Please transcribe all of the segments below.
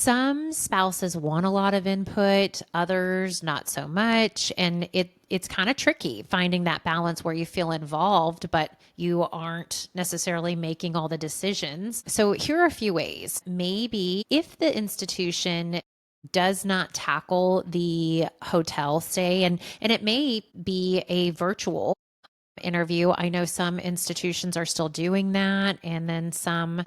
Some spouses want a lot of input, others not so much. And it's kind of tricky finding that balance where you feel involved, but you aren't necessarily making all the decisions. So here are a few ways. Maybe if the institution does not tackle the hotel stay, and it may be a virtual interview. I know some institutions are still doing that, and then some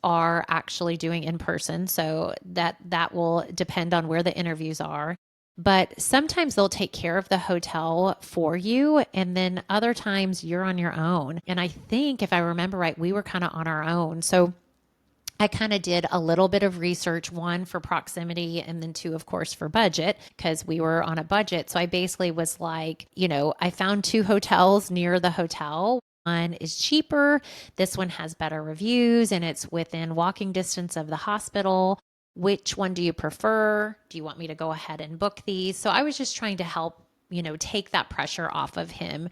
are actually doing in person. So that will depend on where the interviews are. But sometimes they'll take care of the hotel for you, and then other times you're on your own. And I think, if I remember right, we were kind of on our own. So I kind of did a little bit of research, one for proximity and then two, of course, for budget because we were on a budget. So I basically was like, I found two hotels near the hotel. One is cheaper. This one has better reviews and it's within walking distance of the hospital. Which one do you prefer? Do you want me to go ahead and book these? So I was just trying to help, take that pressure off of him.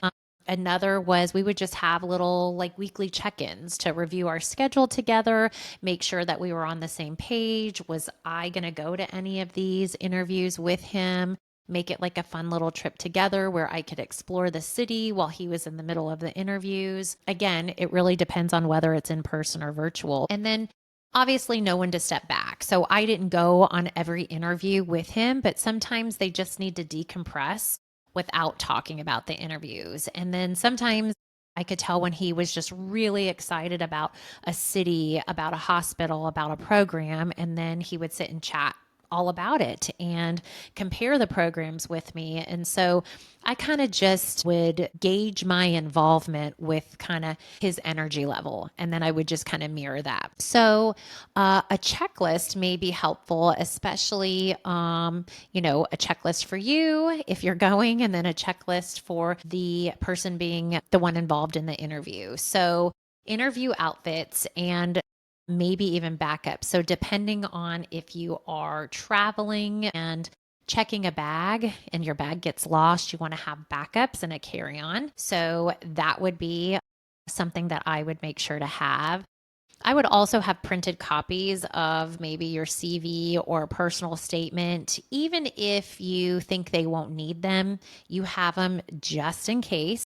Another was we would just have little like weekly check ins to review our schedule together, make sure that we were on the same page. Was I going to go to any of these interviews with him? Make it like a fun little trip together where I could explore the city while he was in the middle of the interviews. Again, it really depends on whether it's in person or virtual. And then obviously know when to step back. So I didn't go on every interview with him, but sometimes they just need to decompress without talking about the interviews. And then sometimes I could tell when he was just really excited about a city, about a hospital, about a program. And then he would sit and chat all about it and compare the programs with me. And so I kind of just would gauge my involvement with kind of his energy level. And then I would just kind of mirror that. So a checklist may be helpful, especially, a checklist for you if you're going, and then a checklist for the person being the one involved in the interview. So interview outfits and maybe even backup. So depending on if you are traveling and checking a bag and your bag gets lost, you want to have backups and a carry-on. So that would be something that I would make sure to have. I would also have printed copies of maybe your CV or personal statement. Even if you think they won't need them, you have them just in case.